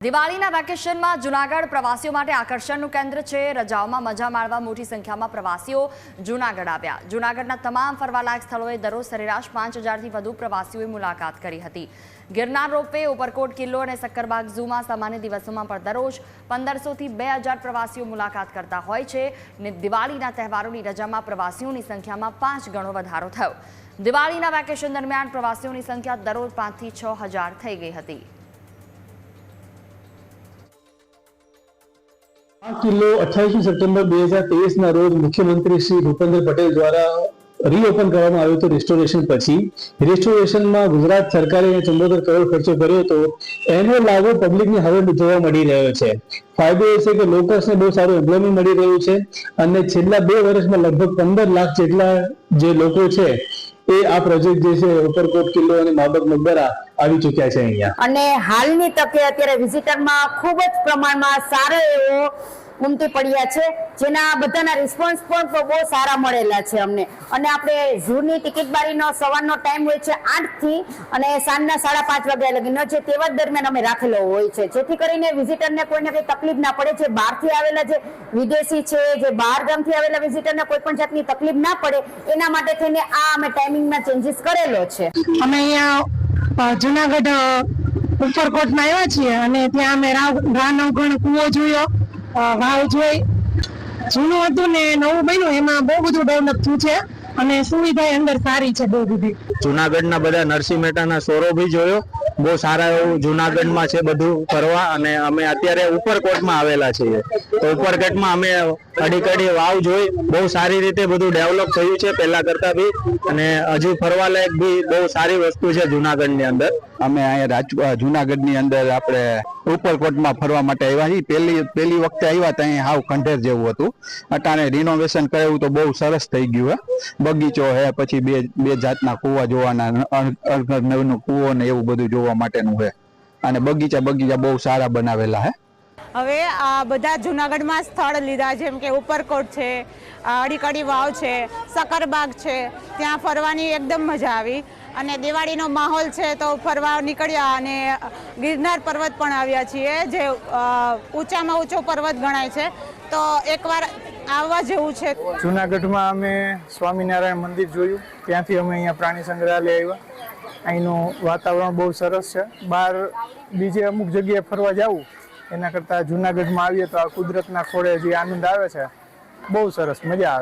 દિવાળીના વેકેશનમાં જૂનાગઢ પ્રવાસીઓ માટે આકર્ષણનું કેન્દ્ર છે। રજાઓમાં મજા માણવા મોટી સંખ્યામાં પ્રવાસીઓ જૂનાગઢ આવ્યા। જૂનાગઢના તમામ ફરવાલાયક સ્થળોએ દરરોજ સરેરાશ 5000થી વધુ પ્રવાસીઓએ મુલાકાત કરી હતી। ગિરનાર રોપવે, ઉપરકોટ કિલ્લો અને સક્કરબાગ ઝૂમાં સામાન્ય દિવસોમાં પણ દરરોજ 1500થી 2000 પ્રવાસીઓ મુલાકાત કરતા હોય છે અને દિવાળીના તહેવારોની રજામાં પ્રવાસીઓની સંખ્યામાં 5 ગણો વધારો થયો। દિવાળીના વેકેશન દરમિયાન પ્રવાસીઓની સંખ્યા દરરોજ 5થી 6000 થઈ ગઈ હતી। આ કિલ્લો 28 સપ્ટેમ્બર 2023 ના રોજ મુખ્યમંત્રી શ્રી ભૂપેન્દ્ર પટેલ દ્વારા રીઓપન કરવામાં આવ્યો હતો। રિસ્ટોરેશન પછી રિસ્ટોરેશનમાં ગુજરાત સરકારે 74 કરોડ ખર્ચો કર્યો હતો। એનો લાભ પબ્લિકને હવે જોવા મળી રહ્યો છે। ફાયદો એ છે કે લોકોને બહુ સારું એમ્પ્લોયમેન્ટ મળી રહ્યું છે અને છેલ્લા 2 વર્ષમાં લગભગ 15 લાખ જેટલા જે લોકો છે એ આ પ્રોજેક્ટ જે છે ઉપરકોટ કિલ્લો અને માબક મકબરા આવી ચૂક્યા છે અહીંયા। અને હાલની તકે અત્યારે વિઝિટરમાં ખૂબ જ પ્રમાણમાં સારો એવો ઉમટી પડ્યા છે, જેના બધાના રિસ્પોન્સ પણ બહુ સારા મળેલા છે અમને। અને આપણે ઝૂની ટિકિટ બારીનો સવારનો ટાઈમ હોય છે 8 થી અને સાંજના 5:30 વાગ્યા લગીનો છે તેવા દરમિયાન અમે રાખેલો હોય છે, જેથી કરીને વિઝિટરને કોઈને કંઈ તકલીફ ના પડે। જે બહારથી આવેલા જે વિદેશી છે, જે બહાર ગામથી આવેલા વિઝિટરને કોઈ પણ જાતની તકલીફ ના પડે એના માટે થઈને આ અમે ટાઈમિંગમાં ચેન્જીસ કરેલો છે। અમે અહીંયા જુનાગઢ ઉપરકોટમાં આવ્યા છીએ અને ત્યાં અમે રાનવગણ કૂવો જોયો, વાવ જોઈ। જૂનું હતું ને નવું બન્યું, એમાં બહુ બધું ડેવલપ થયું છે અને સુવિધા અંદર સારી છે બહુ બધી। જુનાગઢના બધા નરસિંહ મહેતાના શોરો બી જોયો, બહુ સારા એવું જુનાગઢમાં છે બધું ફરવા। અને અમે અત્યારે ઉપરકોટમાં આવેલા છીએ, તો ઉપરકોટમાં અમે કડી વાવ જોઈ, બહુ સારી રીતે બધું ડેવલપ થયું છે પહેલા કરતા બી, અને હજુ ફરવાલાયક બી બહુ સારી વસ્તુ છે જુનાગઢની અંદર। અમે અહીંયા જુનાગઢની અંદર આપણે ઉપરકોટમાં ફરવા માટે આવ્યા છીએ। પહેલી વખતે આવ્યા તો અહીં હાવ ખંડેર જેવું હતું, અટાણે રિનોવેશન કરાવ્યું તો બહુ સરસ થઈ ગયું હે। બગીચો હે, પછી બે જાતના કૂવા જોવાના, નવનો કૂવો ને એવું બધું જોવા માટેનું છે, અને બગીચા બહુ સારા બનાવેલા હે। હવે આ બધા જૂનાગઢમાં સ્થળ લીધા, જેમ કે ઉપરકોટ છે, અડીકડી વાવ છે, સક્કરબાગ છે, ત્યાં ફરવાની એકદમ મજા આવી। અને દિવાળીનો માહોલ છે તો ફરવા નીકળ્યા અને ગિરનાર પર્વત પણ આવ્યા છીએ, જે ઊંચામાં ઊંચો પર્વત ગણાય છે, તો એકવાર આવવા જેવું છે। જૂનાગઢમાં અમે સ્વામિનારાયણ મંદિર જોયું, ત્યાંથી અમે અહીંયા પ્રાણી સંગ્રહાલય આવ્યા। અહીંનું વાતાવરણ બહુ સરસ છે। બહાર બીજે અમુક જગ્યાએ ફરવા જવું એના કરતાં જૂનાગઢમાં આવીએ તો આ કુદરતના ખોળે જે આનંદ આવે છે બહુ સરસ મજા આવે।